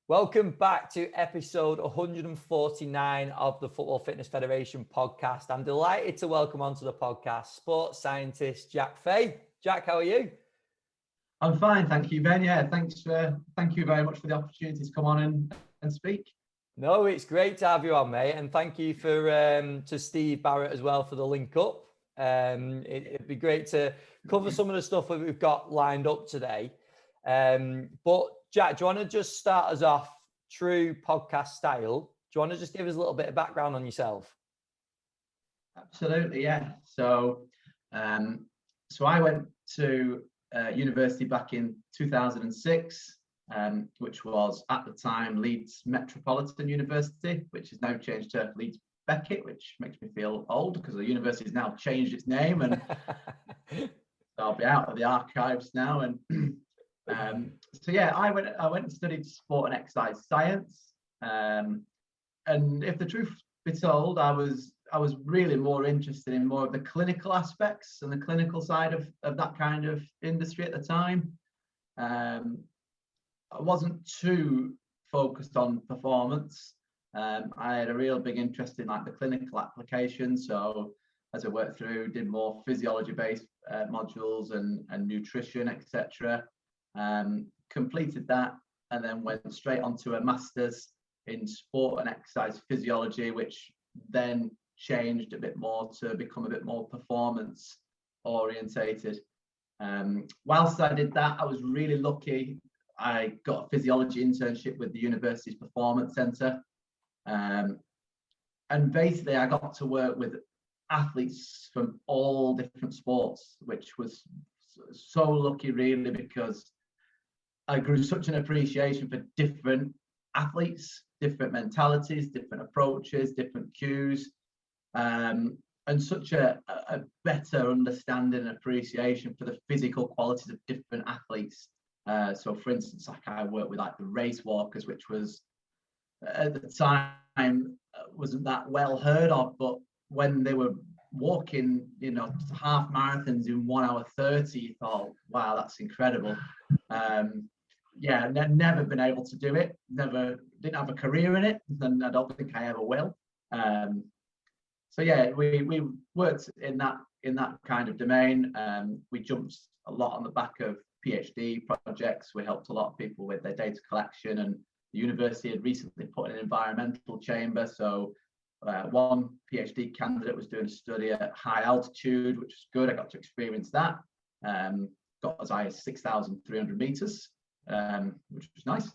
Welcome back to episode 149 of the Football Fitness Federation podcast. I'm delighted to welcome onto the podcast sports scientist Jack Fahey. Jack, how are you? I'm fine, thank you, Ben. Yeah, thank you very much for the opportunity to come on and speak. No, it's great to have you on, mate, and thank you for to Steve Barrett as well for the link up. It'd be great to cover some of the stuff that we've got lined up today. But Jack, do you want to just start us off true podcast style? Do you want to just give us a little bit of background on yourself? Absolutely, yeah. So I went to university back in 2006, which was at the time Leeds Metropolitan University, which has now changed to Leeds Beckett, which makes me feel old because the university has now changed its name, and so I'll be out of the archives now. And so yeah, I went and studied sport and exercise science, and if the truth be told, I was really more interested in more of the clinical aspects and the clinical side of that kind of industry at the time. I wasn't too focused on performance. I had a real big interest in like the clinical application. So as I worked through, did more physiology-based modules and nutrition, etc. Completed that and then went straight onto a master's in sport and exercise physiology, which then changed a bit more to become a bit more performance orientated. Whilst I did that, I was really lucky. I got a physiology internship with the university's performance centre, and basically I got to work with athletes from all different sports, which was so lucky really, because I grew such an appreciation for different athletes, different mentalities, different approaches, different cues, and such a better understanding and appreciation for the physical qualities of different athletes. So for instance, like I worked with like the race walkers, which was at the time wasn't that well heard of, but when they were walking, half marathons in 1 hour 30, you thought, wow, that's incredible. Never been able to do it, didn't have a career in it, and I don't think I ever will. So yeah, we worked in that kind of domain. We jumped a lot on the back of PhD projects. We helped a lot of people with their data collection, and the university had recently put an environmental chamber. So one PhD candidate was doing a study at high altitude, which was good. I got to experience that. Got as high as 6,300 meters, which was nice.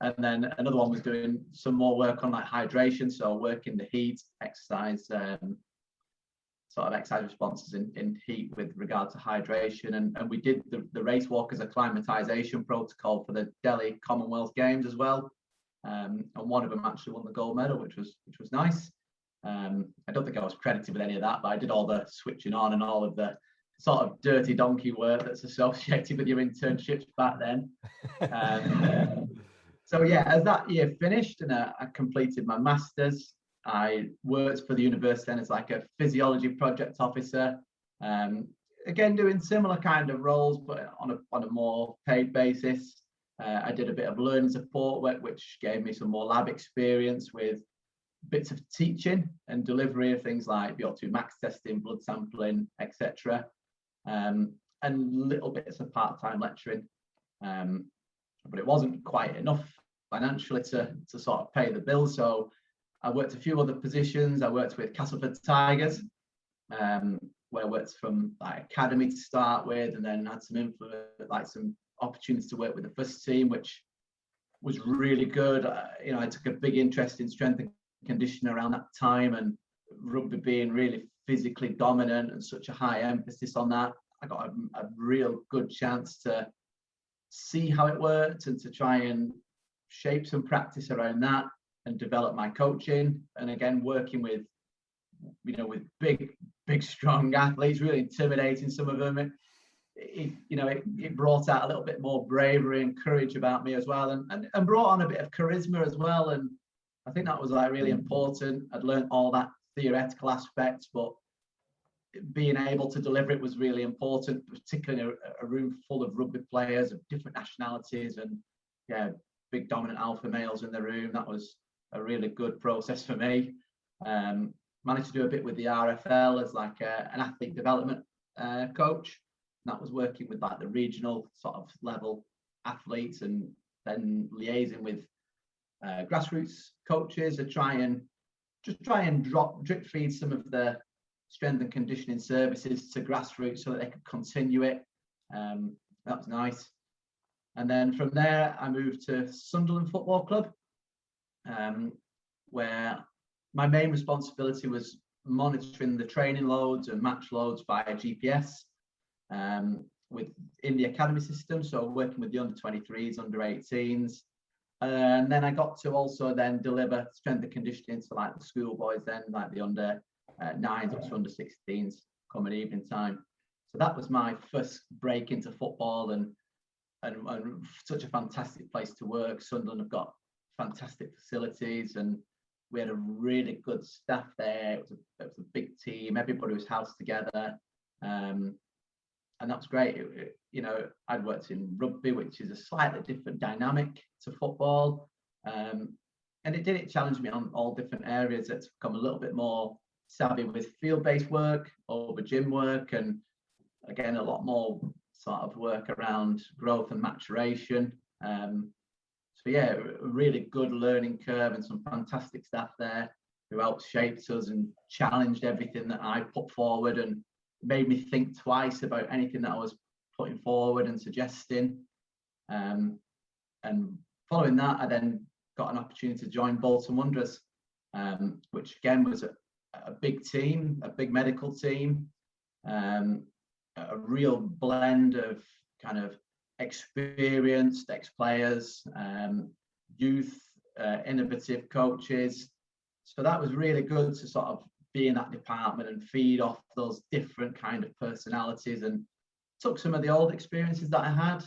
And then another one was doing some more work on like hydration, so work in the heat, exercise, sort of exercise responses in heat with regard to hydration. And we did the race walkers acclimatization protocol for the Delhi Commonwealth Games as well. And one of them actually won the gold medal, which was nice. I don't think I was credited with any of that, but I did all the switching on and all of the sort of dirty donkey work that's associated with your internships back then. So yeah, as that year finished and I completed my master's, I worked for the university then as like a physiology project officer. Again, doing similar kind of roles, but on a more paid basis. I did a bit of learning support work, which gave me some more lab experience with bits of teaching and delivery of things like VO2 max testing, blood sampling, etc. And little bits of part-time lecturing. But it wasn't quite enough financially to sort of pay the bills. So I worked a few other positions. I worked with Castleford Tigers, where I worked from like academy to start with, and then had some influence, like some opportunities to work with the first team, which was really good. I took a big interest in strength and conditioning around that time, and rugby being really physically dominant and such a high emphasis on that. I got a real good chance to see how it worked and to try and shape some practice around that and develop my coaching. And again, working with big strong athletes, really intimidating some of them. It brought out a little bit more bravery and courage about me as well, and brought on a bit of charisma as well. And I think that was like really important. I'd learned all that theoretical aspects, but being able to deliver it was really important, particularly in a room full of rugby players of different nationalities. And yeah, big dominant alpha males in the room. That was a really good process for me. Managed to do a bit with the RFL as like an athlete development coach. And that was working with like the regional sort of level athletes, and then liaising with grassroots coaches to try and drip feed some of the strength and conditioning services to grassroots so that they could continue it. That was nice. And then from there, I moved to Sunderland Football Club, where my main responsibility was monitoring the training loads and match loads via GPS within the academy system. So working with the under 23s, under 18s. And then I got to also then deliver strength and conditioning to like the schoolboys, then like the under 9s up to under 16s come at evening time. So that was my first break into football, and such a fantastic place to work. Sunderland have got fantastic facilities, and we had a really good staff there. It was a big team. Everybody was housed together, and that was great. I'd worked in rugby, which is a slightly different dynamic to football, and it challenged me on all different areas. It's become a little bit more savvy with field-based work over gym work, and again a lot more sort of work around growth and maturation. So yeah, a really good learning curve, and some fantastic staff there who helped shape us and challenged everything that I put forward, and made me think twice about anything that I was putting forward and suggesting. And following that, I then got an opportunity to join Bolton Wanderers, which again was a big team, a big medical team, a real blend of kind of experienced ex-players, youth, innovative coaches. So that was really good to sort of be in that department and feed off those different kind of personalities, and took some of the old experiences that I had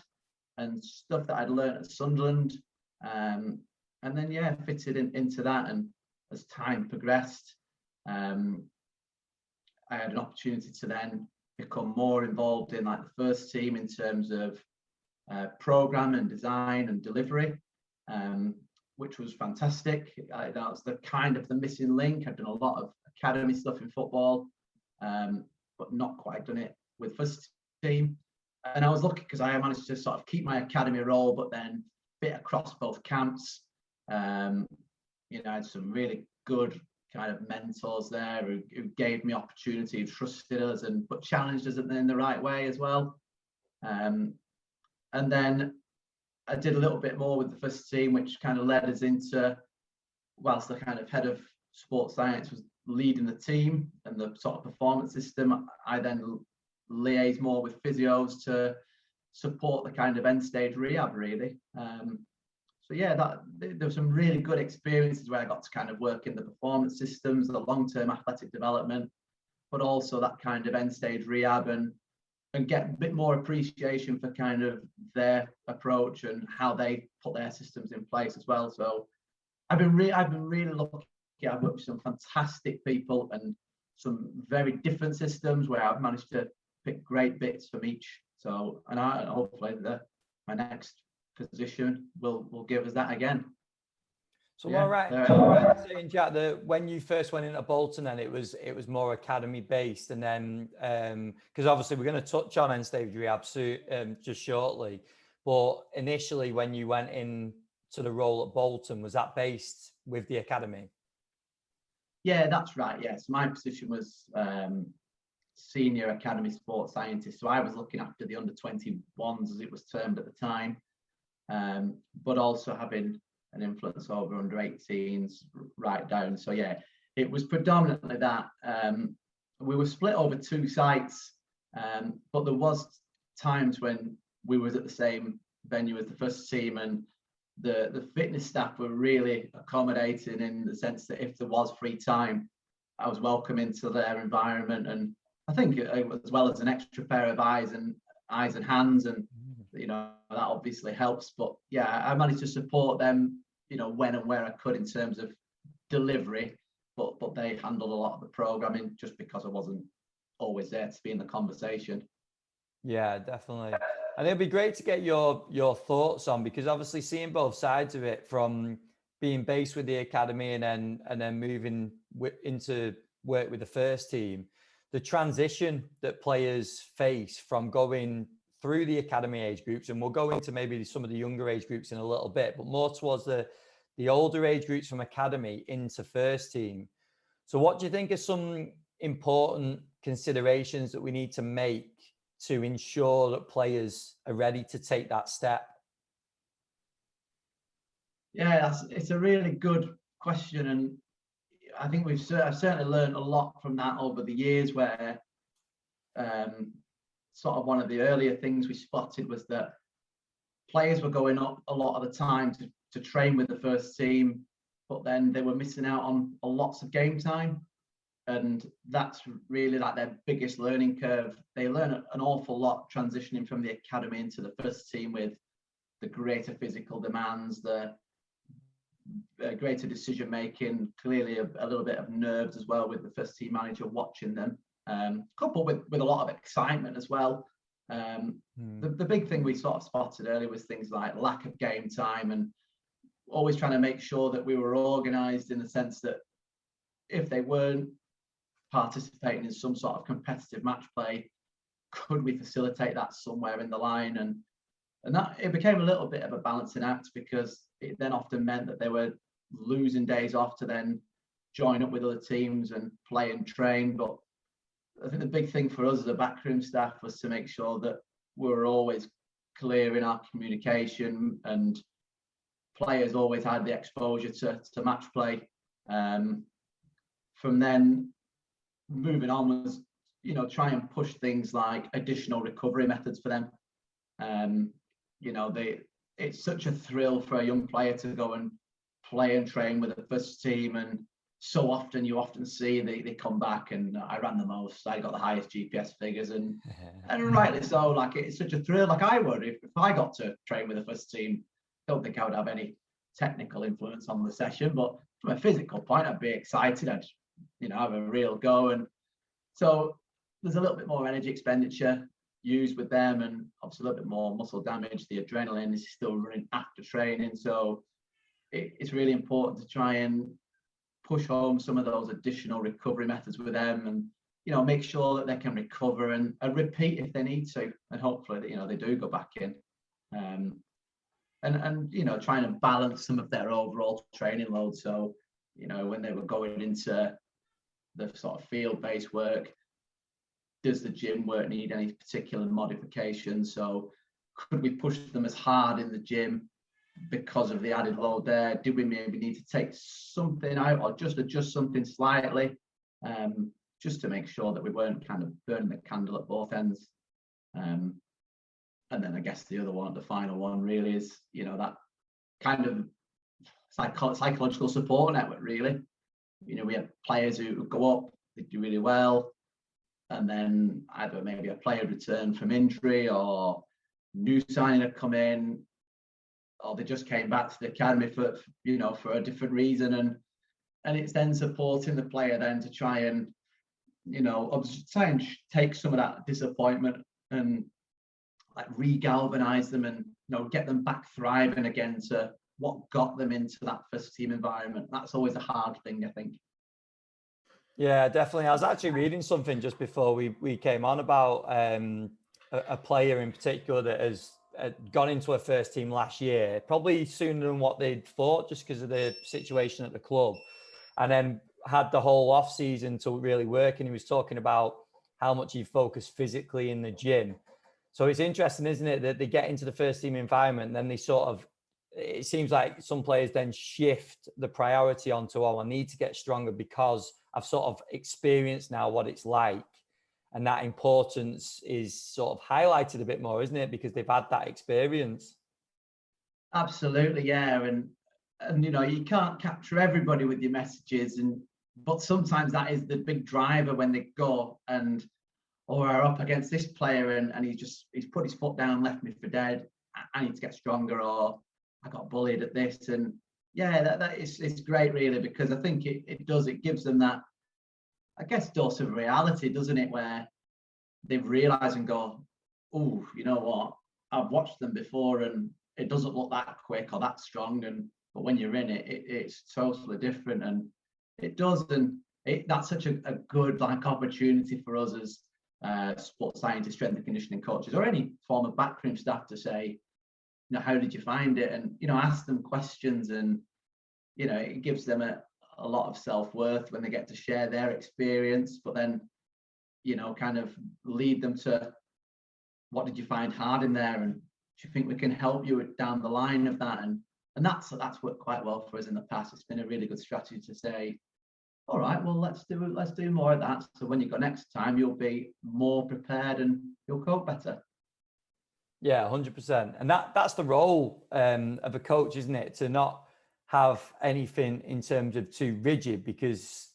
and stuff that I'd learned at Sunderland, and then fitted into that. And as time progressed, I had an opportunity to then become more involved in like the first team in terms of program and design and delivery, which was fantastic. That was the missing link. I've done a lot of academy stuff in football, but not quite done it with first team. And I was lucky because I managed to sort of keep my academy role, but then fit across both camps. I had some really good kind of mentors there who gave me opportunity, trusted us, but challenged us in the right way as well. And then I did a little bit more with the first team, which kind of led us into, whilst the kind of head of sports science was leading the team and the sort of performance system, I then liaised more with physios to support the kind of end stage rehab, really. So yeah, there were some really good experiences where I got to kind of work in the performance systems, the long-term athletic development, but also that kind of end stage rehab, and get a bit more appreciation for kind of their approach and how they put their systems in place as well. So I've been really lucky. I've worked with some fantastic people and some very different systems where I've managed to pick great bits from each. So, and hopefully my next position will give us that again. So yeah, all right, saying, Jack, that when you first went into Bolton, then it was more academy based, and then because obviously we're going to touch on end stage rehab just shortly, but initially when you went in to the role at Bolton, was that based with the academy? Yeah, that's right. Yes, my position was senior academy sports scientist, so I was looking after the under 21s as it was termed at the time, but also having an influence over under 18s right down. So yeah, it was predominantly that. We were split over 2 sites, but there was times when we was at the same venue as the first team, and the fitness staff were really accommodating in the sense that if there was free time, I was welcome into their environment, and I think as well as an extra pair of eyes and hands, and that obviously helps. But yeah, I managed to support them, when and where I could in terms of delivery, but they handled a lot of the programming just because I wasn't always there to be in the conversation. Yeah, definitely. And it'd be great to get your thoughts on, because obviously seeing both sides of it, from being based with the academy and then moving into work with the first team, the transition that players face from going through the academy age groups, and we'll go into maybe some of the younger age groups in a little bit, but more towards the older age groups from academy into first team. So what do you think are some important considerations that we need to make to ensure that players are ready to take that step? Yeah, it's a really good question, and I think I've certainly learned a lot from that over the years, where sort of one of the earlier things we spotted was that players were going up a lot of the time to train with the first team, but then they were missing out on lots of game time. And that's really like their biggest learning curve. They learn an awful lot transitioning from the academy into the first team, with the greater physical demands, the greater decision making, clearly a little bit of nerves as well with the first team manager watching them, coupled with a lot of excitement as well. The big thing we sort of spotted earlier was things like lack of game time, and always trying to make sure that we were organised in the sense that if they weren't participating in some sort of competitive match play, could we facilitate that somewhere in the line? And that it became a little bit of a balancing act, because it then often meant that they were losing days off to then join up with other teams and play and train. But I think the big thing for us as a backroom staff was to make sure that we were always clear in our communication, and players always had the exposure to match play. From then moving on was, try and push things like additional recovery methods for them. It's such a thrill for a young player to go and play and train with the first team, and so often you see they come back and I ran the most, I got the highest GPS figures, and rightly so. Like, it's such a thrill. Like, I would if I got to train with the first team. Don't think I would have any technical influence on the session, but from a physical point, I'd be excited. I'd have a real go. And so there's a little bit more energy expenditure used with them, and obviously a little bit more muscle damage. The adrenaline is still running after training, so it's really important to try and push home some of those additional recovery methods with them, and make sure that they can recover and repeat if they need to, and hopefully that they do go back in, and trying to balance some of their overall training load. So when they were going into the sort of field-based work, does the gym work need any particular modifications? So could we push them as hard in the gym because of the added load there? Did we maybe need to take something out or just adjust something slightly, just to make sure that we weren't kind of burning the candle at both ends? And then I guess the final one really is, that kind of psychological support network, really. We have players who go up, they do really well, and then either maybe a player return from injury, or new signing had come in, or they just came back to the academy for a different reason, and it's then supporting the player then to try and take some of that disappointment and like re-galvanize them, and get them back thriving again to what got them into that first team environment. That's always a hard thing, I think. Yeah, definitely. I was actually reading something just before we came on about a player in particular that has gone into a first team last year, probably sooner than what they'd thought, just because of the situation at the club, and then had the whole off season to really work. And he was talking about how much he focused physically in the gym. So it's interesting, isn't it, that they get into the first team environment, and then they it seems like some players then shift the priority onto, I need to get stronger because I've sort of experienced now what it's like. And that importance is sort of highlighted a bit more, isn't it? Because they've had that experience. Absolutely, yeah. And you can't capture everybody with your messages, but sometimes that is the big driver when they go and are up against this player, and he's put his foot down, left me for dead. I need to get stronger, or I got bullied at this. And yeah, it's great, really, because I think it gives them that, I guess, dose of reality, doesn't it, where they realize and go, oh, you know what, I've watched them before, and it doesn't look that quick or that strong, but when you're in it, it's totally different, and it does. And that's such a good like opportunity for us as sports scientists, strength and conditioning coaches, or any form of backroom staff to say, how did you find it? And, ask them questions, and, it gives them a lot of self-worth when they get to share their experience, but then, kind of lead them to, what did you find hard in there? And do you think we can help you down the line of that? And that's worked quite well for us in the past. It's been a really good strategy to say, all right, well, let's do more of that. So when you go next time, you'll be more prepared and you'll cope better. Yeah, 100%. And that's the role of a coach, isn't it? To not have anything in terms of too rigid, because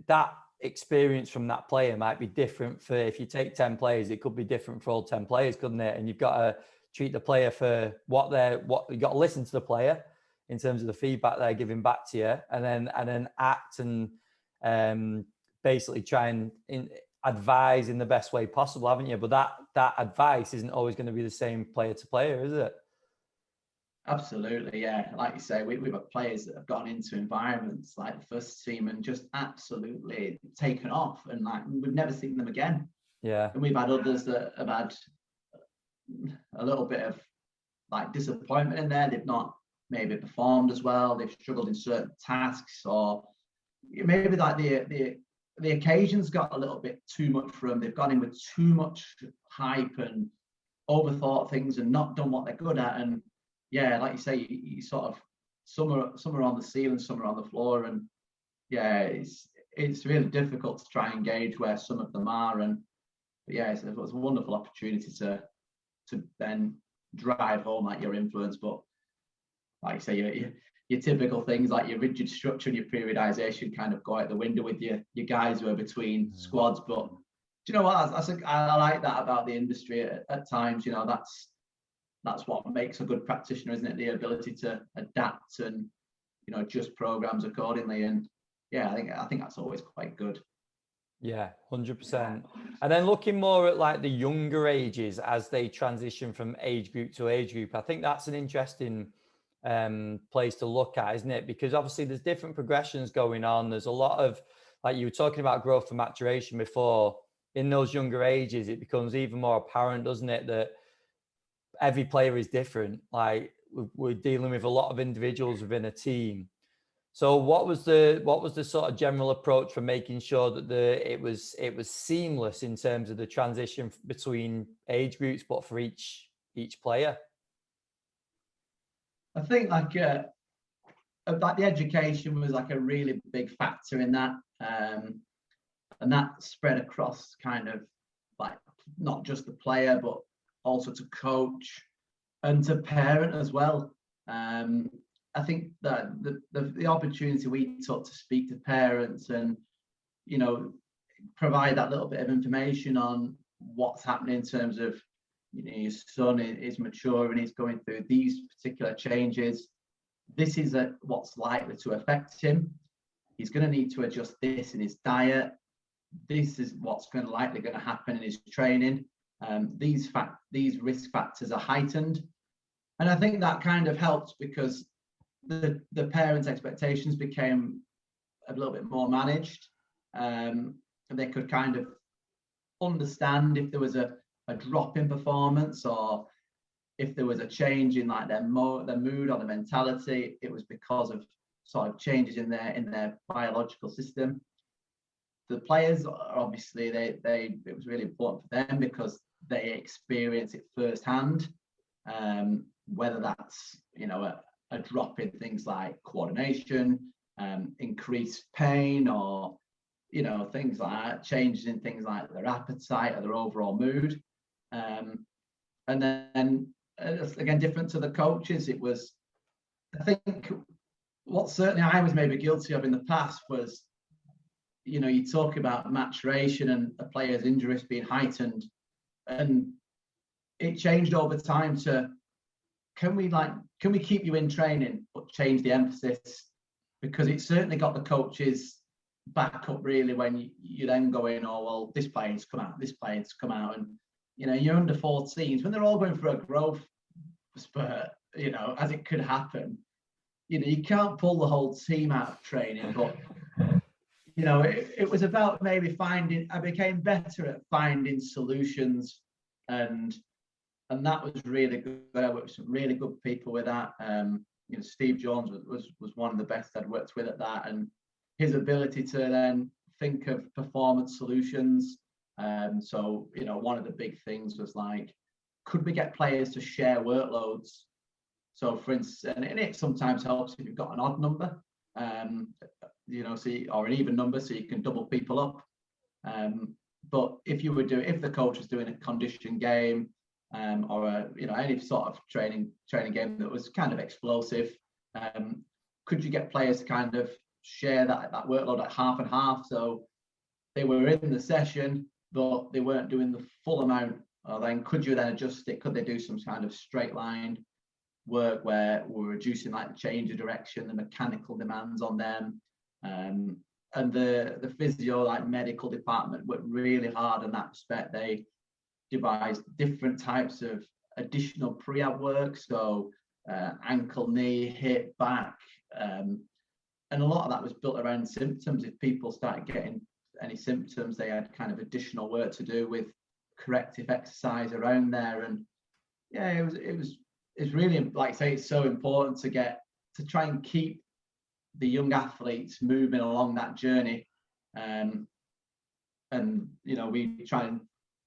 that experience from that player might be different for, if you take 10 players, it could be different for all 10 players, couldn't it? And you've got to treat the player for what you've got to listen to the player in terms of the feedback they're giving back to you, and then act and basically try and advise in the best way possible, haven't you? But that advice isn't always going to be the same player to player, is it? Absolutely, yeah. Like you say, we've got players that have gone into environments like the first team and just absolutely taken off, and like we've never seen them again. Yeah. And we've had others that have had a little bit of like disappointment in there. They've not maybe performed as well. They've struggled in certain tasks, or maybe like the occasions got a little bit too much for them. They've gone in with too much hype and overthought things and not done what they're good at. And yeah, like you say, you sort of some are on the ceiling, some are on the floor, and yeah, it's really difficult to try and gauge where some of them are. And yeah, it was a wonderful opportunity to then drive home like your influence. But like you say, your typical things like your rigid structure and your periodization kind of go out the window with your guys who are between squads. But do you know what? I like that about the industry at times. That's what makes a good practitioner, isn't it? The ability to adapt and adjust programs accordingly. And yeah, I think that's always quite good. Yeah, 100%. And then looking more at like the younger ages as they transition from age group to age group, I think that's an interesting place to look at, isn't it? Because obviously there's different progressions going on. There's a lot of, like you were talking about growth and maturation before. In those younger ages, it becomes even more apparent, doesn't it, that every player is different. Like we're dealing with a lot of individuals within a team. So what was the sort of general approach for making sure that it was seamless in terms of the transition between age groups, but for each player? I think like the education was like a really big factor in that, and that spread across kind of like not just the player, but also to coach and to parent as well. I think that the opportunity we took to speak to parents and provide that little bit of information on what's happening in terms of your son is mature and he's going through these particular changes. This is what's likely to affect him. He's going to need to adjust this in his diet. This is what's likely going to happen in his training. These risk factors are heightened, and I think that kind of helped because the parents' expectations became a little bit more managed, and they could kind of understand if there was a drop in performance or if there was a change in like their mood or their mentality. It was because of sort of changes in their biological system. The players, obviously, it was really important for them because they experience it firsthand, whether that's a drop in things like coordination, increased pain, or things like that, changes in things like their appetite or their overall mood. And then again, different to the coaches, it was, I think what certainly I was maybe guilty of in the past was, you talk about maturation and a player's injuries being heightened, and it changed over time to, can we keep you in training but change the emphasis? Because it certainly got the coaches back up really when you then go in, oh well, this player's come out, and your under 14s, when they're all going through a growth spurt, as it could happen, you can't pull the whole team out of training, but it was about maybe I became better at finding solutions, and that was really good. I worked with some really good people with that. Steve Jones was one of the best I'd worked with at that, and his ability to then think of performance solutions. So one of the big things was like, could we get players to share workloads? So for instance, and it sometimes helps if you've got an odd number, or an even number, so you can double people up. But if the coach was doing a condition game, or any sort of training game that was kind of explosive, could you get players to kind of share that workload at half and half? So they were in the session, but they weren't doing the full amount. Or then could you then adjust it? Could they do some kind of straight line work where we're reducing like the change of direction, the mechanical demands on them? And the physio, like medical department, worked really hard in that respect. They devised different types of additional pre-ab work, so ankle, knee, hip, back, and a lot of that was built around symptoms. If people started getting any symptoms, they had kind of additional work to do with corrective exercise around there. And it's really, like I say, it's so important to try and keep the young athletes moving along that journey. And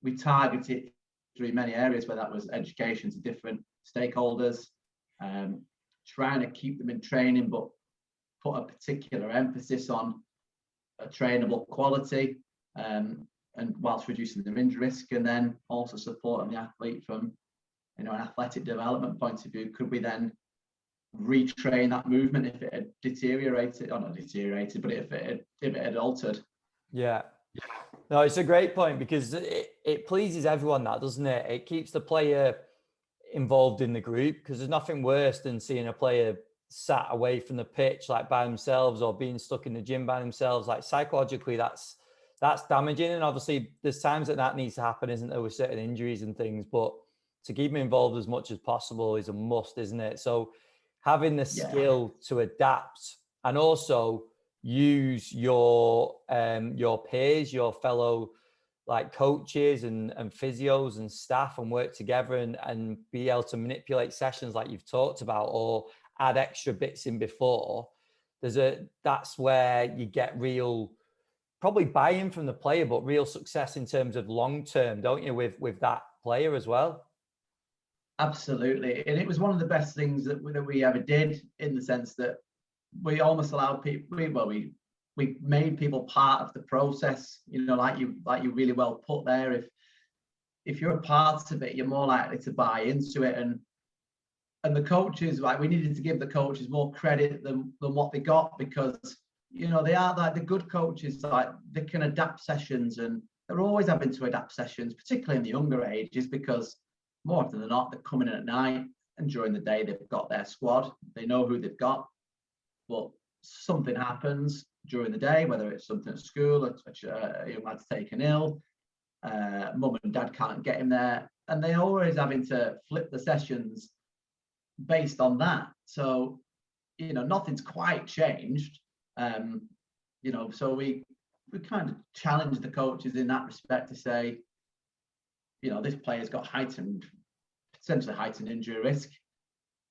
we target it through many areas, where that was education to different stakeholders, trying to keep them in training, but put a particular emphasis on a trainable quality, and whilst reducing their injury risk, and then also supporting the athlete from an athletic development point of view. Could we then retrain that movement if it had deteriorated, or not deteriorated, but if it had altered? Yeah. No, it's a great point, because it pleases everyone, that, doesn't it? It keeps the player involved in the group, because there's nothing worse than seeing a player sat away from the pitch, like by themselves, or being stuck in the gym by themselves. Like psychologically, that's damaging. And obviously there's times that needs to happen, isn't there, with certain injuries and things, but to keep them involved as much as possible is a must, isn't it? So having the skill to adapt, and also use your peers, your fellow like coaches and physios and staff, and work together and be able to manipulate sessions like you've talked about, or add extra bits in before. That's where you get real, probably buy-in from the player, but real success in terms of long term, don't you, with that player as well? Absolutely. And it was one of the best things that we ever did, in the sense that we almost allowed people, we made people part of the process, like you really well put there. If you're a part of it, you're more likely to buy into it. And the coaches, like, we needed to give the coaches more credit than what they got, because they are like the good coaches, like they can adapt sessions, and they're always having to adapt sessions, particularly in the younger ages, because more often than not, they're coming in at night, and during the day they've got their squad, they know who they've got. But something happens during the day, whether it's something at school, a young lad's taken ill, mum and dad can't get him there, and they're always having to flip the sessions based on that. So nothing's quite changed. So we kind of challenge the coaches in that respect to say, this player's got potentially heightened injury risk.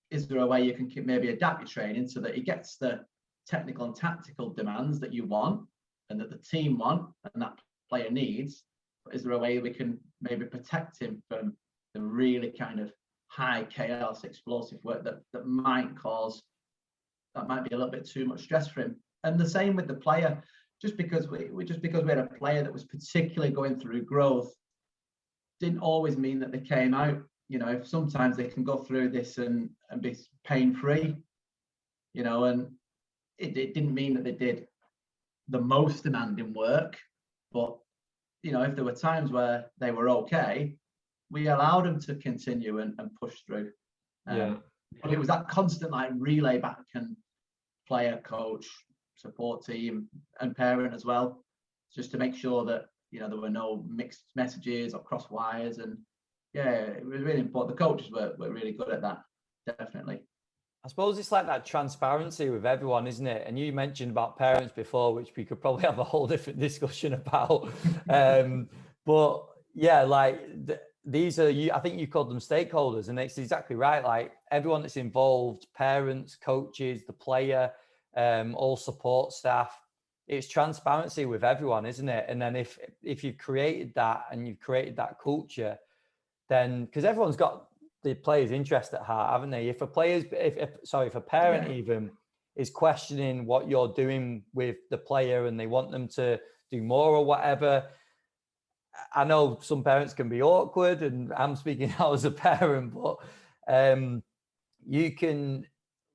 Is there a way you can maybe adapt your training so that he gets the technical and tactical demands that you want, and that the team want, and that player needs? But is there a way we can maybe protect him from the really kind of high chaos, explosive work that might be a little bit too much stress for him? And the same with the player. Just because we had a player that was particularly going through growth, didn't always mean that they came out. If sometimes they can go through this and be pain-free, and it didn't mean that they did the most demanding work. But if there were times where they were okay, we allowed them to continue and push through. But it was that constant like relay back, and player, coach, support team, and parent as well, just to make sure that there were no mixed messages or cross wires, and yeah, it was really important. The coaches were really good at that, definitely. I suppose it's like that transparency with everyone, isn't it? And you mentioned about parents before, which we could probably have a whole different discussion about. But yeah, like these are you. I think you called them stakeholders, and it's exactly right. Like everyone that's involved, parents, coaches, the player, all support staff. It's transparency with everyone, isn't it? And then if you've created that and you've created that culture, then because everyone's got the player's interest at heart, haven't they? If a player's, if a parent even is questioning what you're doing with the player and they want them to do more or whatever, I know some parents can be awkward, and I'm speaking now as a parent, but you can,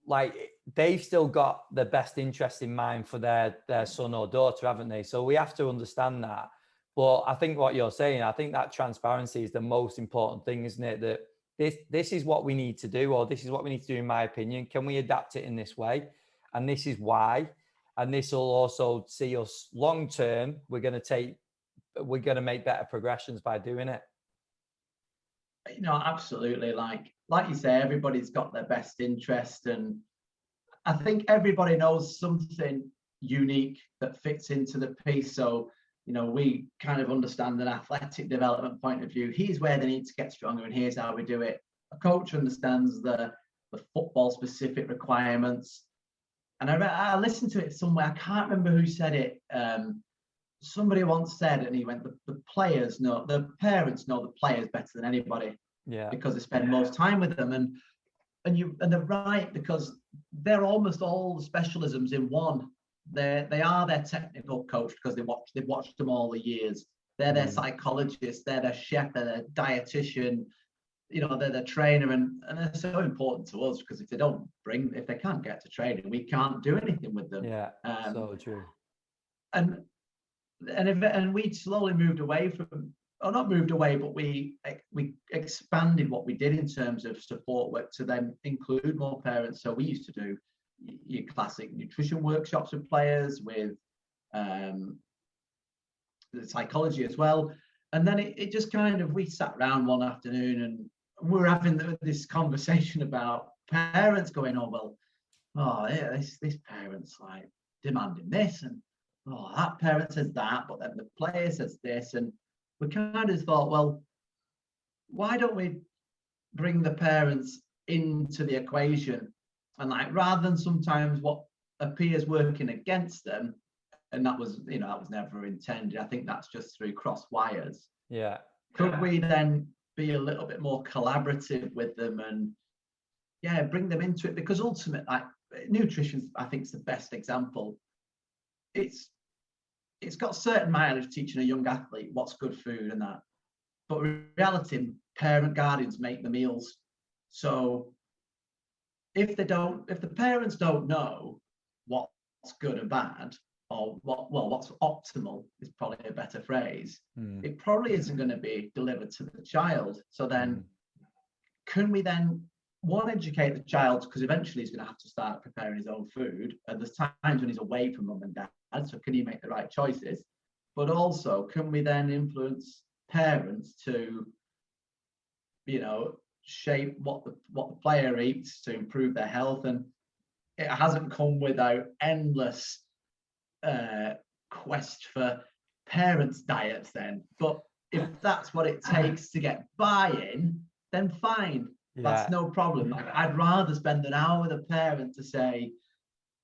like, they've still got the best interest in mind for their son or daughter, haven't they? So we have to understand that. But I think what you're saying, I think that transparency is the most important thing, isn't it? That this is what we need to do, or this is what we need to do, in my opinion. Can we adapt it in this way? And this is why. And this will also see us long term. We're going to make better progressions by doing it. You know, absolutely. Like you say, everybody's got their best interest, and I think everybody knows something unique that fits into the piece. So, you know, we kind of understand an athletic development point of view. Here's where they need to get stronger, and here's how we do it. A coach understands the football specific requirements. And I listened to it somewhere. I can't remember who said it. Somebody once said, and he went, the players know, the parents know the players better than anybody. Yeah. Because they spend most time with them. And they're right, because they're almost all the specialisms in one. They are their technical coach because they've watched them all the years. They're their psychologist, they're their chef, they're their dietitian, you know, they're their trainer, and they're so important to us, because if they can't get to training, we can't do anything with them. Yeah, so true. And we slowly moved away from, or not moved away, but we expanded what we did in terms of support work to then include more parents. So we used to do your classic nutrition workshops with players, with the psychology as well. And then it just kind of, we sat around one afternoon and we were having this conversation about parents going, yeah, this parent's like demanding this, and that parent says that, but then the player says this. And we kind of thought, well, why don't we bring the parents into the equation? And like, rather than sometimes what appears working against them, and that was never intended. I think that's just through cross wires. Yeah. Could we then be a little bit more collaborative with them and bring them into it? Because ultimately, like, nutrition, I think, is the best example. It's got certain mileage teaching a young athlete what's good food and that, but in reality, guardians make the meals. So if the parents don't know what's good and bad, or what's optimal is probably a better phrase, it probably isn't going to be delivered to the child. So then can we then educate the child, because eventually he's going to have to start preparing his own food, and there's times when he's away from mum and dad, so can he make the right choices? But also, can we then influence parents to, you know, shape what the player eats to improve their health? And it hasn't come without endless quest for parents' diets then, but if that's what it takes to get buy-in, then fine. That's no problem. I'd rather spend an hour with a parent to say,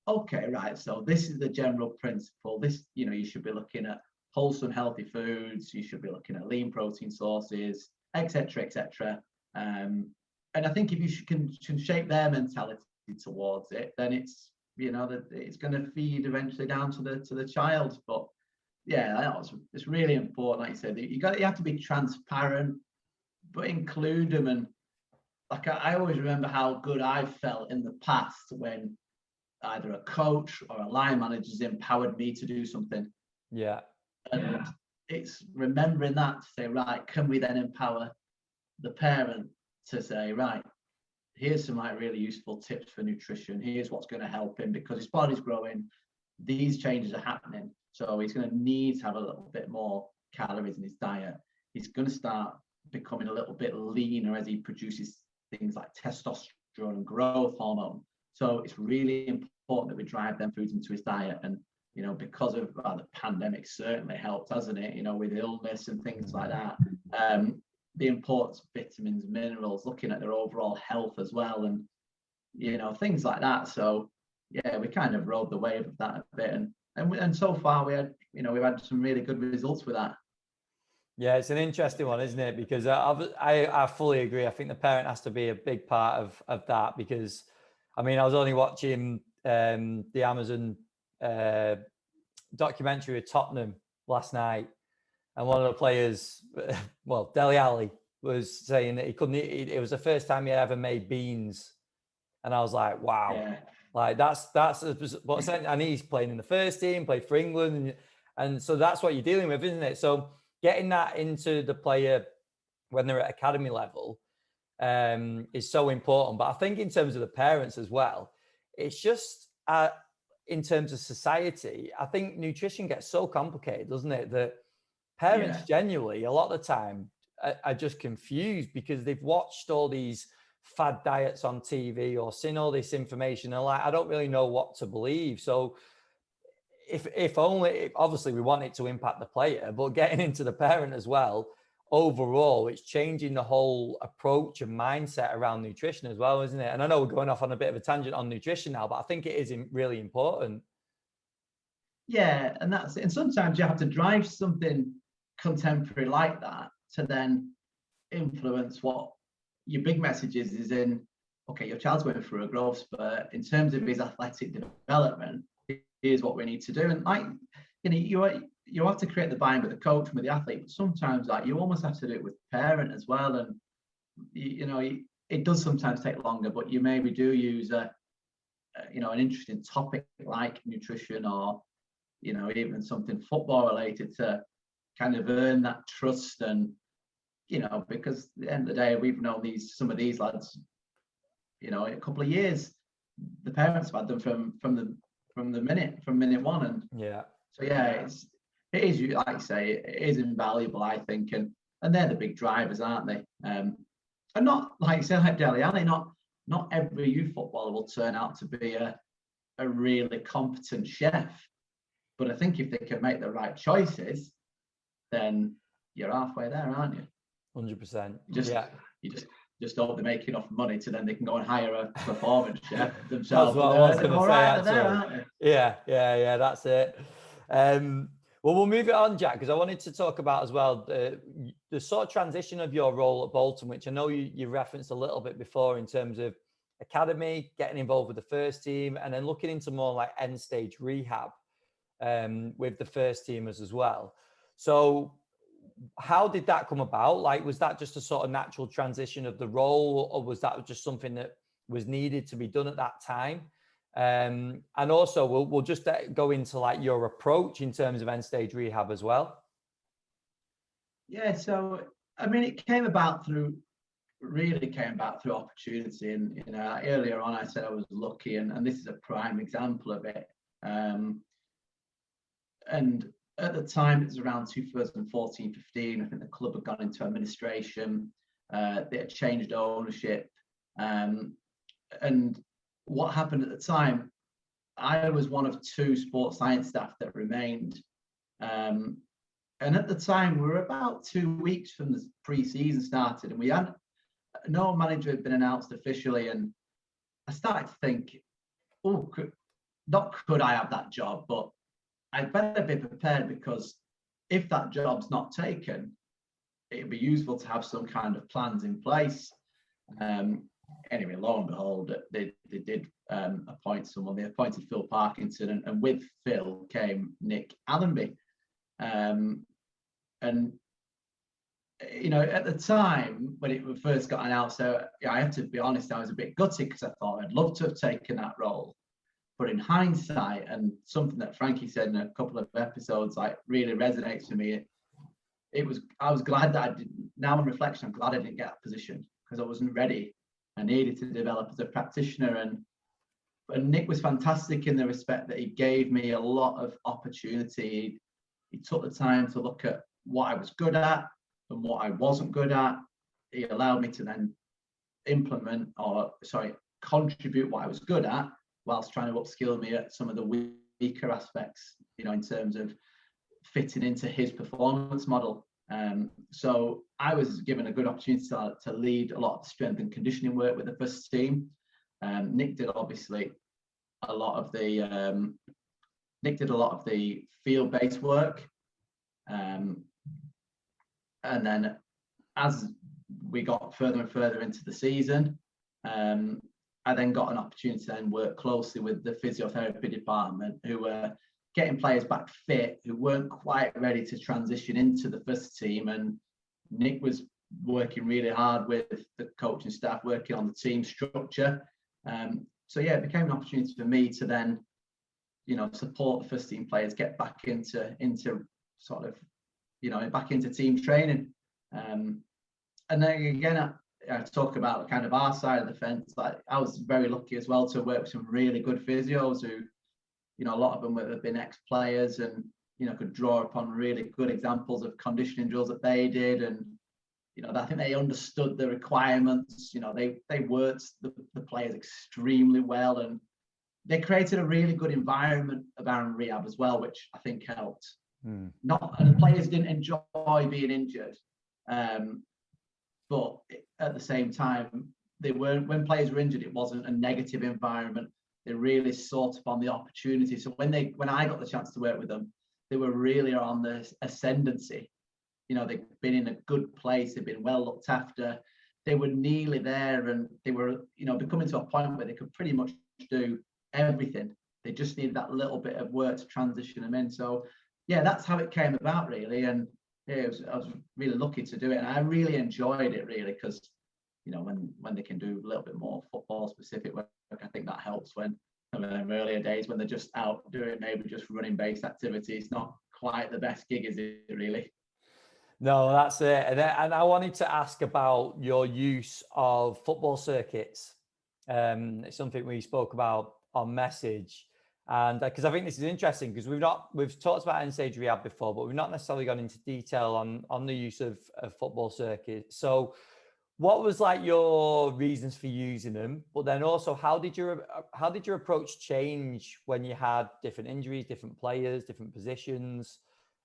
okay, right, so this is the general principle. This, you know, you should be looking at wholesome, healthy foods. You should be looking at lean protein sources, etc., etc. And I think if you can shape their mentality towards it, then it's, you know, that it's going to feed eventually down to the child. But yeah, it's really important, like you said, you have to be transparent, but include them. And like, I always remember how good I've felt in the past when either a coach or a line manager has empowered me to do something. Yeah. And it's remembering that to say, right, can we then empower the parent to say, right, here's some like really useful tips for nutrition. Here's what's going to help him, because his body's growing. These changes are happening. So he's going to need to have a little bit more calories in his diet. He's going to start becoming a little bit leaner as he produces things like testosterone and growth hormone. So it's really important that we drive them foods into his diet. And, because of the pandemic certainly helped, hasn't it? With illness and things like that. The importance of vitamins, minerals, looking at their overall health as well, and things like that. So yeah, we kind of rode the wave of that a bit, and so far we've had some really good results with that. Yeah, it's an interesting one, isn't it? Because I fully agree. I think the parent has to be a big part of that, because I was only watching the Amazon documentary with Tottenham last night, and one of the players, well, Dele Alli, was saying that he couldn't eat. It was the first time he ever made beans, and I was like, wow, Yeah. like that's what's, and he's playing in the first team, played for England, and so that's what you're dealing with, isn't it? So getting that into the player when they're at academy level is so important. But I think in terms of the parents as well, it's just in terms of society, I think nutrition gets so complicated, doesn't it? That parents genuinely, a lot of the time, are just confused because they've watched all these fad diets on TV or seen all this information, and like, I don't really know what to believe. So if obviously we want it to impact the player, but getting into the parent as well, overall, it's changing the whole approach and mindset around nutrition as well, isn't it? And I know we're going off on a bit of a tangent on nutrition now, but I think it is really important. Yeah, and sometimes you have to drive something contemporary like that to then influence what your big message is in, okay, your child's going through a growth spurt. In terms of his athletic development, here's what we need to do. And like, you have to create the buy-in with the coach and with the athlete, but sometimes like you almost have to do it with the parent as well. And it does sometimes take longer, but you maybe do use an interesting topic like nutrition, or even something football related, to kind of earn that trust. And because at the end of the day, we've known some of these lads a couple of years. The parents have had them from minute one. And so yeah, it is, like you say, it is invaluable, I think, and they're the big drivers, aren't they? And not, like you said, like Dele Alli, not every youth footballer will turn out to be a really competent chef, but I think if they can make the right choices, then you're halfway there, aren't you? 100%. You just hope they make enough money to then they can go and hire a performance chef themselves. That's what I was going to say, actually. Yeah, that's it. Well, we'll move it on, Jack, because I wanted to talk about as well the sort of transition of your role at Bolton, which I know you referenced a little bit before in terms of academy, getting involved with the first team, and then looking into more like end stage rehab with the first teamers as well. So how did that come about? Like, was that just a sort of natural transition of the role, or was that just something that was needed to be done at that time? And also we'll just go into like your approach in terms of end stage rehab as well. Yeah, so it came about through opportunity. And earlier on I said I was lucky, and this is a prime example of it. And at the time, it was around 2014-15. I think the club had gone into administration. They had changed ownership. And what happened at the time, I was one of 2 sports science staff that remained. And at the time, we were about 2 weeks from the pre-season started, and we had no manager had been announced officially. And I started to think, could I have that job? But I'd better be prepared, because if that job's not taken, it'd be useful to have some kind of plans in place. Anyway, lo and behold, they did appoint someone. They appointed Phil Parkinson, and with Phil came Nick Allenby. And at the time when it first got announced, so I have to be honest, I was a bit gutted, because I thought I'd love to have taken that role. But in hindsight, and something that Frankie said in a couple of episodes, like really resonates with me, I was glad that I didn't. Now on reflection, I'm glad I didn't get that position, because I wasn't ready. I needed to develop as a practitioner, and Nick was fantastic in the respect that he gave me a lot of opportunity. He took the time to look at what I was good at, and what I wasn't good at. He allowed me to then contribute what I was good at, whilst trying to upskill me at some of the weaker aspects, in terms of fitting into his performance model. So I was given a good opportunity to lead a lot of strength and conditioning work with the first team. Nick did obviously a lot of the field-based work, and then as we got further and further into the season, I then got an opportunity to then work closely with the physiotherapy department, who were getting players back fit who weren't quite ready to transition into the first team. And Nick was working really hard with the coaching staff, working on the team structure. So yeah, it became an opportunity for me to then, support the first team players get back into sort of, back into team training. And then again, I talk about kind of our side of the fence. Like, I was very lucky as well to work with some really good physios who, a lot of them have been ex-players and, could draw upon really good examples of conditioning drills that they did. And, I think they understood the requirements. They worked the players extremely well, and they created a really good environment around rehab as well, which I think helped. And the players didn't enjoy being injured. But at the same time, when players were injured, it wasn't a negative environment. They really sought upon the opportunity. So when I got the chance to work with them, they were really on the ascendancy. They've been in a good place. They've been well looked after. They were nearly there, and they were, becoming to a point where they could pretty much do everything. They just needed that little bit of work to transition them in. So yeah, that's how it came about, really. And yeah, I was really lucky to do it, and I really enjoyed it, really, because when they can do a little bit more football specific work, I think that helps. When in them earlier days, when they're just out doing maybe just running based activities, not quite the best gig, is it, really? No, that's it. And I wanted to ask about your use of football circuits. It's something we spoke about on message. And because I think this is interesting, because we've talked about Stage Rehab before, but we've not necessarily gone into detail on the use of football circuits. So what was like your reasons for using them? But then also, how did your approach change when you had different injuries, different players, different positions?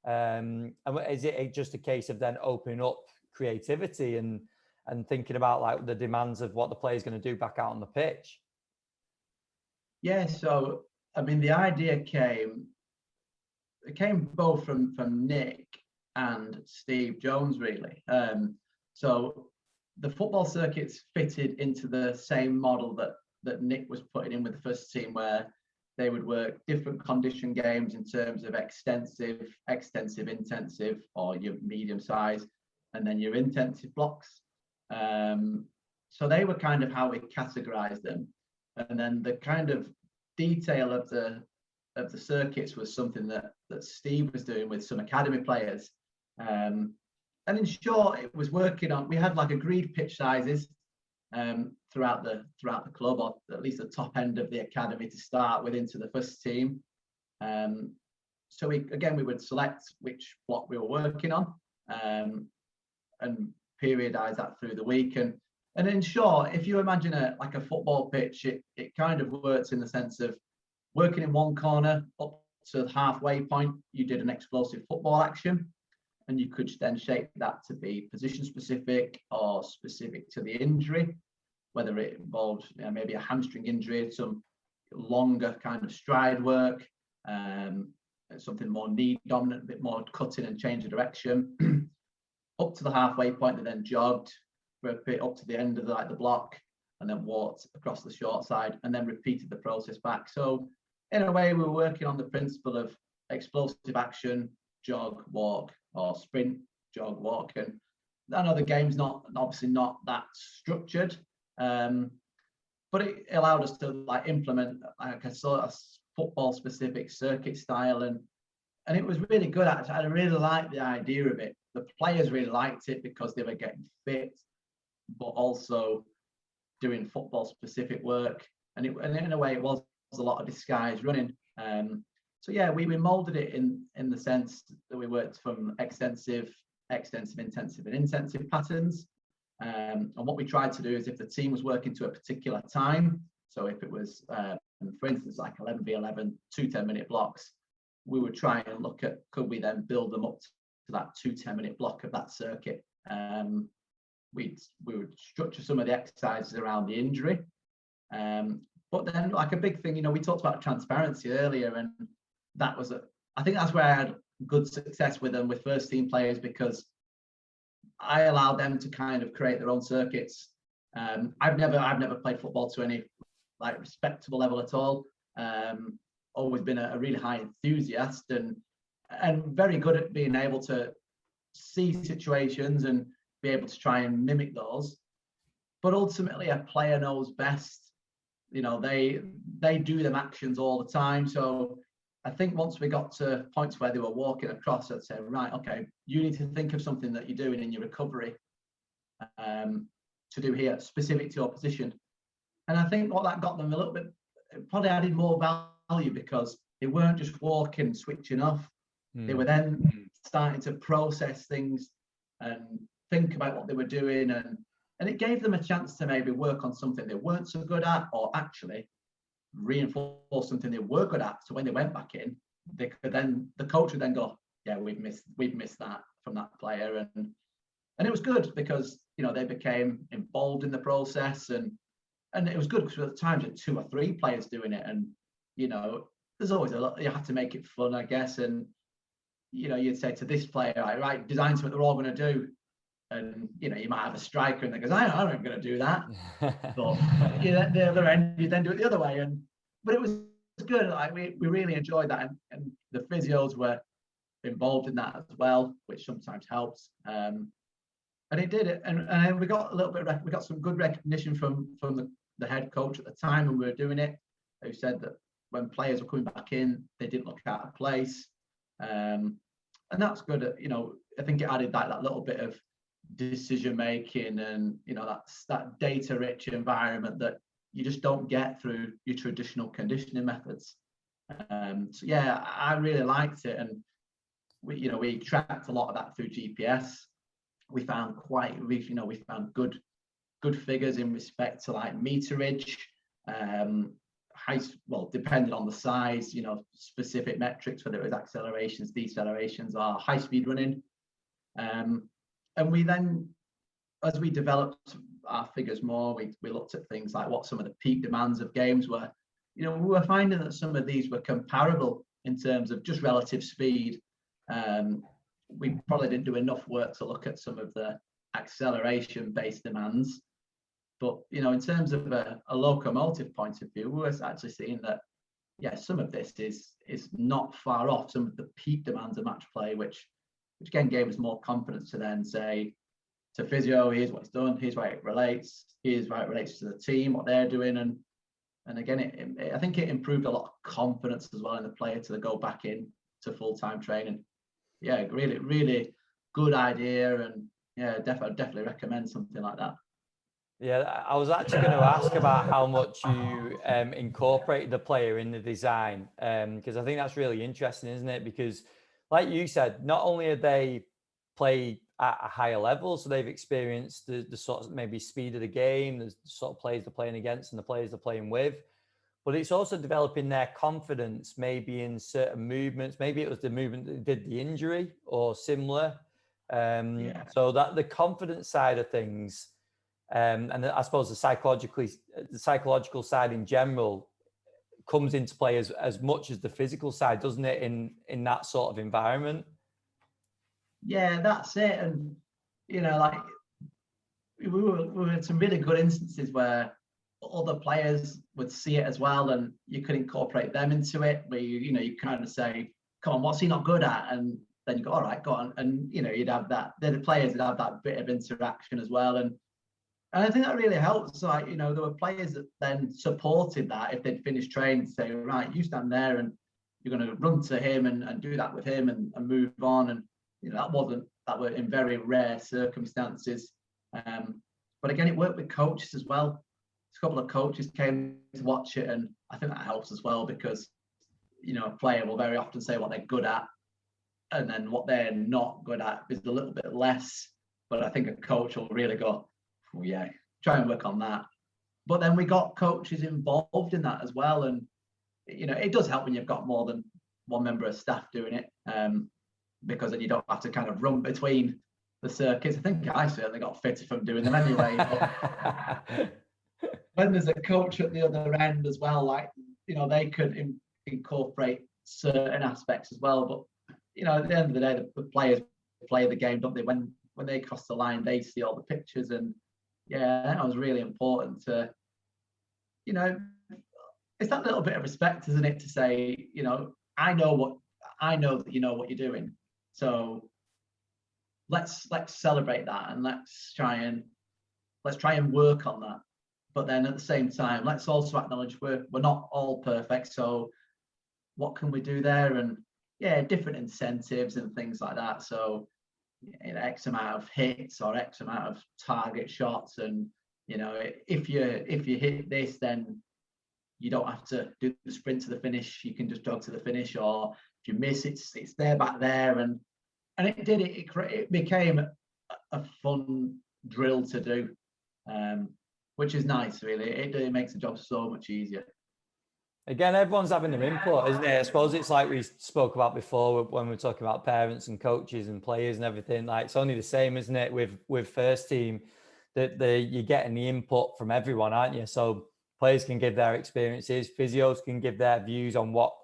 And is it just a case of then opening up creativity and thinking about like the demands of what the player's going to do back out on the pitch? Yeah, so I mean, the idea came both from Nick and Steve Jones, really. So the football circuits fitted into the same model that Nick was putting in with the first team, where they would work different condition games in terms of extensive, intensive, or your medium size, and then your intensive blocks. So they were kind of how we categorized them. And then the kind of detail of the circuits was something that Steve was doing with some academy players. And in short, it was working on, we had like agreed pitch sizes throughout the club, or at least the top end of the academy to start with into the first team. So we would select which block we were working on, and periodize that through the week. And in short, if you imagine a football pitch, it kind of works in the sense of working in one corner up to the halfway point, you did an explosive football action, and you could then shape that to be position specific or specific to the injury, whether it involved maybe a hamstring injury, some longer kind of stride work, something more knee dominant, a bit more cutting and change of direction. Up to the halfway point, they then jogged for a bit up to the end of the block, and then walked across the short side, and then repeated the process back. So in a way, we were working on the principle of explosive action, jog, walk, or sprint, jog, walk. And I know the game's obviously not that structured, but it allowed us to implement a sort of football specific circuit style, and it was really good. I really liked the idea of it. The players really liked it because they were getting fit, but also doing football specific work, and in a way it was a lot of disguised running. So yeah, we molded it in the sense that we worked from extensive, extensive, intensive, and intensive patterns. And what we tried to do is, if the team was working to a particular time, so if it was, for instance, like 11v11, 2 10-minute blocks, we would try and look at, could we then build them up to that 2 10-minute block of that circuit. We would structure some of the exercises around the injury. But then, like, a big thing, we talked about transparency earlier, and that was I think that's where I had good success with them, with first team players, because I allowed them to kind of create their own circuits. I've never played football to any like respectable level at all. Always been a really high enthusiast, and very good at being able to see situations and be able to try and mimic those. But ultimately, a player knows best. They do them actions all the time. So I think once we got to points where they were walking across, I'd say, right, okay, you need to think of something that you're doing in your recovery to do here, specific to your position. And I think what that got them a little bit, it probably added more value, because they weren't just walking, switching off. They were then starting to process things and think about what they were doing. And it gave them a chance to maybe work on something they weren't so good at, or actually reinforce something they were good at. So when they went back in, they could then, the coach would then go, yeah, we've missed that from that player. And it was good, because, they became involved in the process, and it was good because at times you had 2 or 3 players doing it. And, there's always a lot, you have to make it fun, I guess. And, you'd say to this player, right, design something they're all going to do. And, you might have a striker and they goes, I'm not going to do that. But the other end, you then do it the other way. But it was good. Like, we really enjoyed that. And the physios were involved in that as well, which sometimes helps. And it did it. And we got a little bit, we got some good recognition from the head coach at the time when we were doing it, who said that when players were coming back in, they didn't look out of place. And that's good. I think it added that little bit of decision making, and that's that data rich environment that you just don't get through your traditional conditioning methods. So yeah, I really liked it. And we tracked a lot of that through GPS. We found we found good figures in respect to like meterage, depending on the size, specific metrics, whether it was accelerations, decelerations, or high speed running. And we then, as we developed our figures more, we looked at things like what some of the peak demands of games were. We were finding that some of these were comparable in terms of just relative speed. We probably didn't do enough work to look at some of the acceleration-based demands. But, in terms of a locomotive point of view, we were actually seeing that, yeah, some of this is not far off some of the peak demands of match play, which again gave us more confidence to then say to physio, here's what it's done, here's why it relates, here's why it relates to the team, what they're doing. And again, I think it improved a lot of confidence as well in the player to go back in to full-time training. Yeah, really, really good idea. And yeah, definitely recommend something like that. Yeah, I was actually going to ask about how much you incorporated the player in the design, because I think that's really interesting, isn't it? Because like you said, not only are they play at a higher level, so they've experienced the sort of maybe speed of the game, the sort of players they're playing against and the players they're playing with, but it's also developing their confidence maybe in certain movements. Maybe it was the movement that did the injury or similar. So that the confidence side of things, and I suppose the psychological side in general comes into play as much as the physical side, doesn't it, in that sort of environment? Yeah, that's it. And like we were in some really good instances where other players would see it as well, and you could incorporate them into it, where you kind of say, come on, what's he not good at? And then you go, all right, go on. And you'd have that, the players would have that bit of interaction as well. And I think that really helps. Like, there were players that then supported that if they'd finished training, say, right, you stand there and you're going to run to him and do that with him and move on. And that were in very rare circumstances. But again, it worked with coaches as well. A couple of coaches came to watch it, and I think that helps as well, because a player will very often say what they're good at, and then what they're not good at is a little bit less. But I think a coach will really go, oh, yeah, try and work on that. But then we got coaches involved in that as well. And, it does help when you've got more than one member of staff doing it, because then you don't have to kind of run between the circuits. I think I certainly got fitter from doing them anyway. But when there's a coach at the other end as well, like, they could incorporate certain aspects as well. But, at the end of the day, the players play the game, don't they? When they cross the line, they see all the pictures. And yeah, that was really important to, it's that little bit of respect, isn't it? To say, I know that you know what you're doing. So let's celebrate that, and let's try and work on that. But then at the same time, let's also acknowledge we're not all perfect. So what can we do there? And yeah, different incentives and things like that. So X amount of hits or X amount of target shots, and if you hit this, then you don't have to do the sprint to the finish. You can just jog to the finish. Or if you miss, it's there back there. And it became a fun drill to do, which is nice, really. It makes the job so much easier. Again, everyone's having their input, isn't it? I suppose it's like we spoke about before when we were talking about parents and coaches and players and everything. Like, it's only the same, isn't it, with first team, that you're getting the input from everyone, aren't you? So players can give their experiences, physios can give their views on what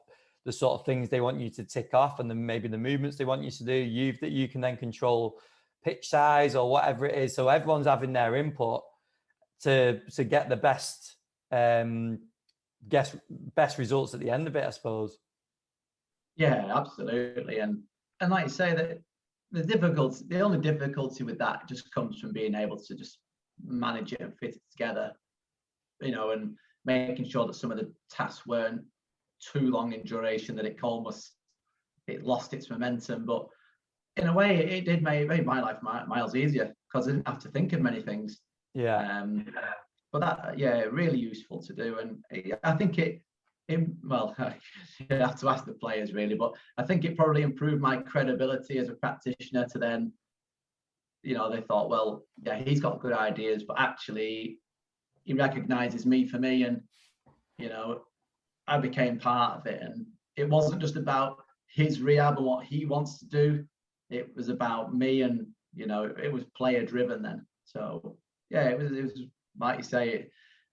the sort of things they want you to tick off, and then maybe the movements they want you to do. You can then control pitch size or whatever it is. So everyone's having their input to get the best results at the end of it, I suppose. Yeah, absolutely. And like you say, that the only difficulty with that just comes from being able to just manage it and fit it together, and making sure that some of the tasks weren't too long in duration, that it lost its momentum. But in a way, it did make my life miles easier, because I didn't have to think of many things. Yeah. But that, really useful to do. And I think well, you have to ask the players, really, but I think it probably improved my credibility as a practitioner to then, they thought, well, yeah, he's got good ideas, but actually he recognizes me for me. And, I became part of it. And it wasn't just about his rehab and what he wants to do. It was about me, and, it was player driven then. So yeah, it was like you say,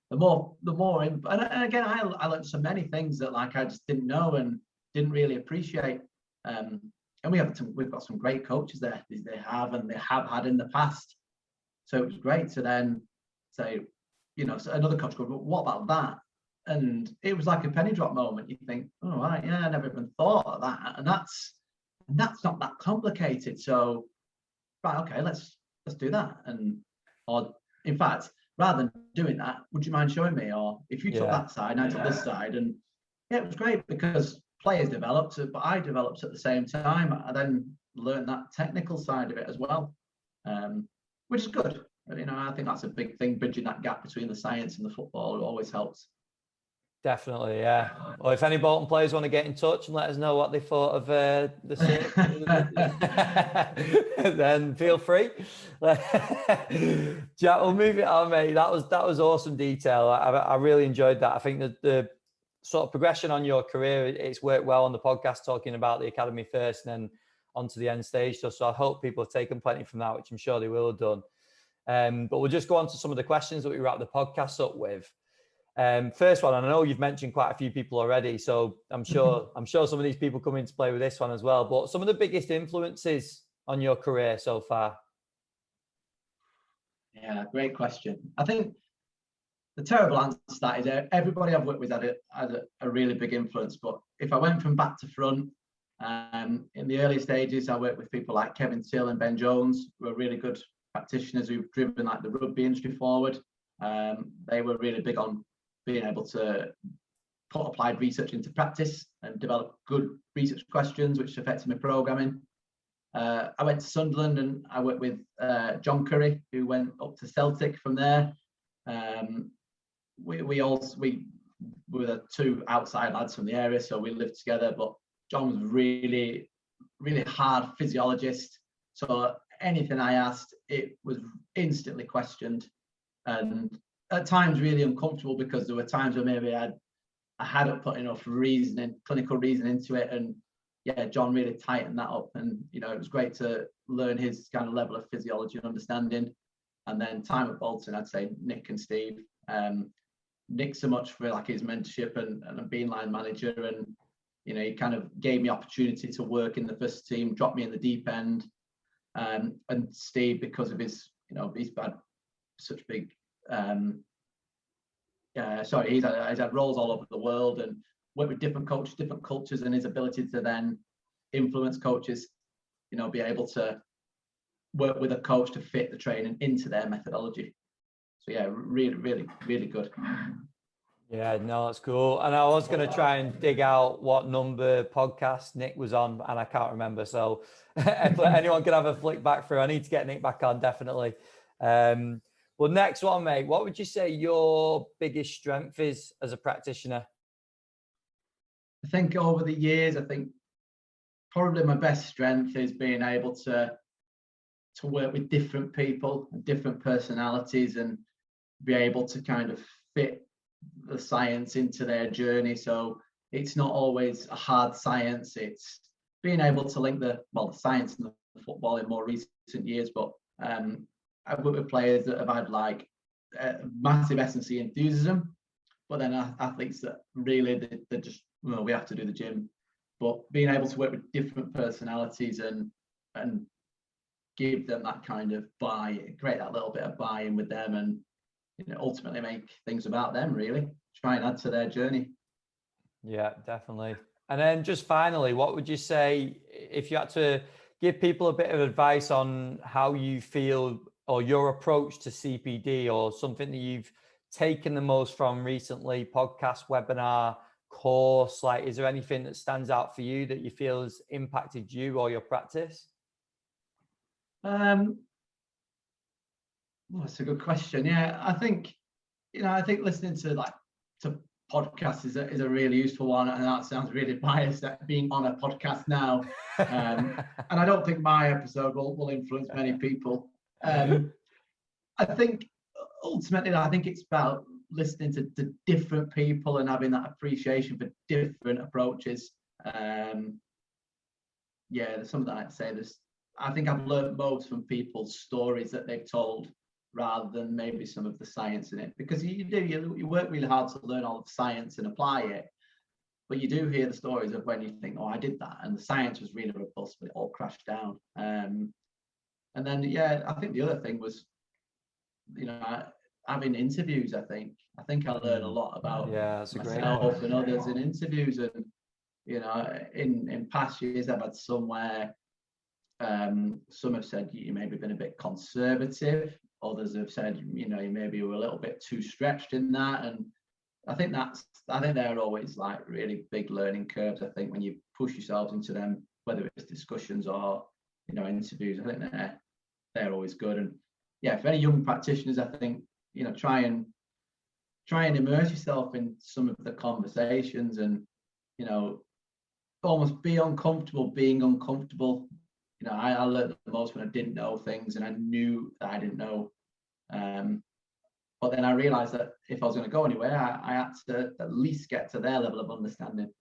the more, and again, I learned so many things that, like, I just didn't know and didn't really appreciate. And we've got some great coaches there. They have had in the past. So it was great to then say, so another coach goes, well, what about that? And it was like a penny drop moment. You think, oh, right, yeah, I never even thought of that. And that's not that complicated. So, right, okay, let's do that. Or in fact, rather than doing that, would you mind showing me? Or if you took that side and I took this side. And yeah, it was great, because players developed, but I developed at the same time. I then learned that technical side of it as well, which is good. I think that's a big thing. Bridging that gap between the science and the football always helps. Definitely, yeah. Well, if any Bolton players want to get in touch and let us know what they thought of the then feel free. Jack, we'll move it on, mate. That was awesome detail. I really enjoyed that. I think that the sort of progression on your career, it's worked well on the podcast, talking about the academy first and then onto the end stage stuff. So I hope people have taken plenty from that, which I'm sure they will have done. But we'll just go on to some of the questions that we wrap the podcast up with. First one, and I know you've mentioned quite a few people already, so I'm sure some of these people come into play with this one as well. But some of the biggest influences on your career so far? Yeah, great question. I think the terrible answer to that is everybody I've worked with had a really big influence. But if I went from back to front, in the early stages, I worked with people like Kevin Till and Ben Jones, who are really good practitioners who've driven like the rugby industry forward. They were really big on being able to put applied research into practice and develop good research questions, which affected my programming. I went to Sunderland and I worked with John Curry, who went up to Celtic from there. We were the two outside lads from the area, so we lived together. But John was really really hard physiologist. So anything I asked, it was instantly questioned, and at times really uncomfortable, because there were times where maybe I hadn't put enough clinical reasoning into it. And yeah, John really tightened that up, and it was great to learn his kind of level of physiology and understanding. And then time at Bolton, I'd say Nick and Steve. Nick so much for like his mentorship and being line manager, and he kind of gave me opportunity to work in the first team, dropped me in the deep end. And Steve, because of his he's had such big he's had roles all over the world and worked with different coaches, different cultures, and his ability to then influence coaches, be able to work with a coach to fit the training into their methodology. So yeah, really, really, really good. Yeah, no, that's cool. And I was going to try and dig out what number podcast Nick was on, and I can't remember. So if anyone can have a flick back through, I need to get Nick back on, definitely. Well, next one, mate, what would you say your biggest strength is as a practitioner? I think over the years, probably my best strength is being able to work with different people and different personalities, and be able to kind of fit the science into their journey. So it's not always a hard science. It's being able to link the science and the football in more recent years. But I've worked with players that have had like massive S&C enthusiasm, but then athletes that really they're just, we have to do the gym. But being able to work with different personalities and give them that kind of create that little bit of buy-in with them, and ultimately make things about them, really try and add to their journey. Yeah, definitely. And then just finally, what would you say if you had to give people a bit of advice on how you feel or your approach to CPD, or something that you've taken the most from recently, podcast, webinar, course? Like, is there anything that stands out for you that you feel has impacted you or your practice? That's a good question. Yeah, I think listening to podcasts is a really useful one, and that sounds really biased at being on a podcast now. And I don't think my episode will influence many people. I think ultimately, it's about listening to different people and having that appreciation for different approaches. There's something that I'd say. I think I've learned most from people's stories that they've told, rather than maybe some of the science in it, because you work really hard to learn all the science and apply it, but you do hear the stories of when you think, I did that, and the science was really robust, but it all crashed down. And then I think the other thing was having interviews. I think I learned a lot about myself and others in interviews, and in past years I've had some where some have said you maybe been a bit conservative, others have said you maybe were a little bit too stretched in that, and I think they're always like really big learning curves. I think when you push yourselves into them, whether it's discussions or interviews, I think they're always good. And for any young practitioners, I think try and immerse yourself in some of the conversations, and almost be uncomfortable being uncomfortable. I learned the most when I didn't know things, and I knew that I didn't know. But then I realized that if I was going to go anywhere, I had to at least get to their level of understanding.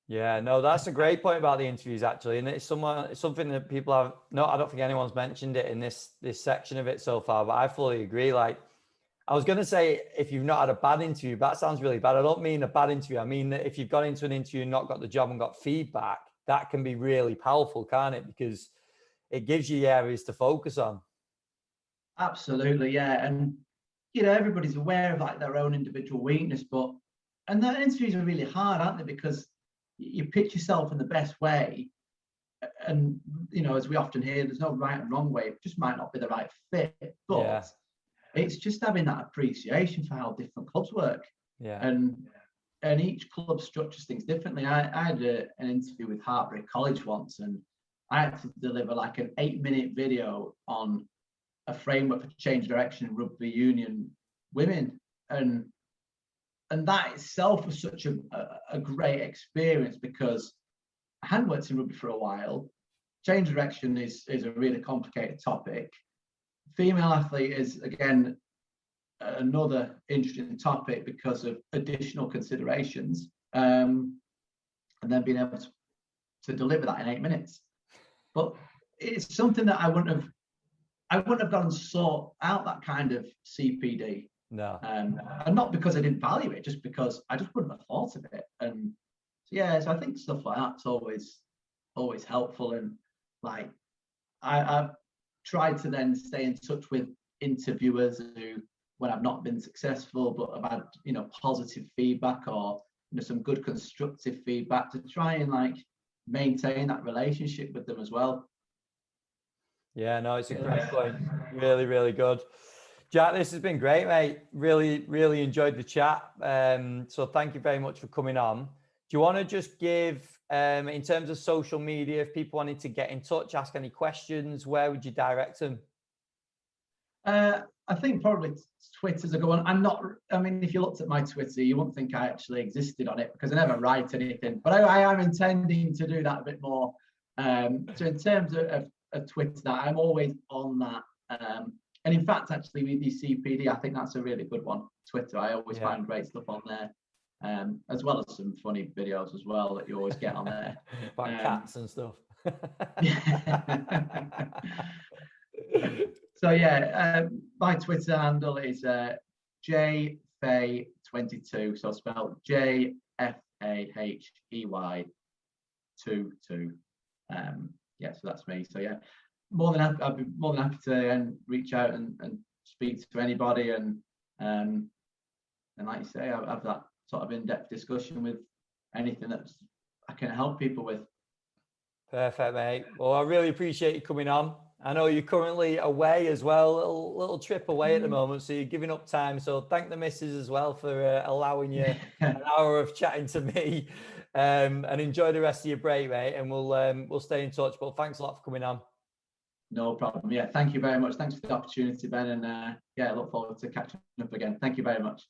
Yeah, no, that's a great point about the interviews, actually. And it's something that people have, I don't think anyone's mentioned it in this section of it so far, but I fully agree. Like, I was going to say, if you've not had a bad interview, that sounds really bad. I don't mean a bad interview. I mean that if you've gone into an interview and not got the job and got feedback, that can be really powerful, can't it? Because it gives you areas to focus on. Absolutely, yeah. And, everybody's aware of like their own individual weakness, and that interviews are really hard, aren't they? Because you pitch yourself in the best way. And, as we often hear, there's no right and wrong way. It just might not be the right fit. But it's just having that appreciation for how different clubs work. Yeah. And each club structures things differently. I had an interview with Heartbreak College once, and I had to deliver like an 8-minute video on a framework for change direction in rugby union women. And that itself was such a great experience, because I hadn't worked in rugby for a while. Change direction is a really complicated topic. Female athlete is, again, another interesting topic because of additional considerations, and then being able to deliver that in 8 minutes. But it's something that I wouldn't have gone and sought out that kind of CPD. No. And not because I didn't value it, just because I just wouldn't have thought of it. And so, yeah, so I think stuff like that's always helpful. And like I've tried to then stay in touch with interviewers who, when I've not been successful, but I've had, you know, positive feedback or, you know, some good constructive feedback, to try and like maintain that relationship with them as well. Yeah, no, it's a great point. Really, really good. Jack, this has been great, mate. Really, really enjoyed the chat. So thank you very much for coming on. Do you want to just give, in terms of social media, if people wanted to get in touch, ask any questions, where would you direct them? I think probably Twitter's a good one. I mean, if you looked at my Twitter, you wouldn't think I actually existed on it because I never write anything, but I am intending to do that a bit more. So in terms of Twitter, I'm always on that. And in fact, actually, with the CPD, I think that's a really good one. Twitter, I always find great stuff on there, as well as some funny videos as well that you always get on there. About cats and stuff. So yeah, my Twitter handle is JFahey22, so spelled JFAHEY 22. Yeah, so that's me. So yeah, I'd be more than happy to reach out and speak to anybody, and like you say, have that sort of in-depth discussion with anything that I can help people with. Perfect, mate. Well, I really appreciate you coming on. I know you're currently away as well, a little trip away at the moment, so you're giving up time. So thank the missus as well for allowing you an hour of chatting to me, and enjoy the rest of your break, mate. And we'll stay in touch. But thanks a lot for coming on. No problem. Yeah, thank you very much. Thanks for the opportunity, Ben. And yeah, I look forward to catching up again. Thank you very much.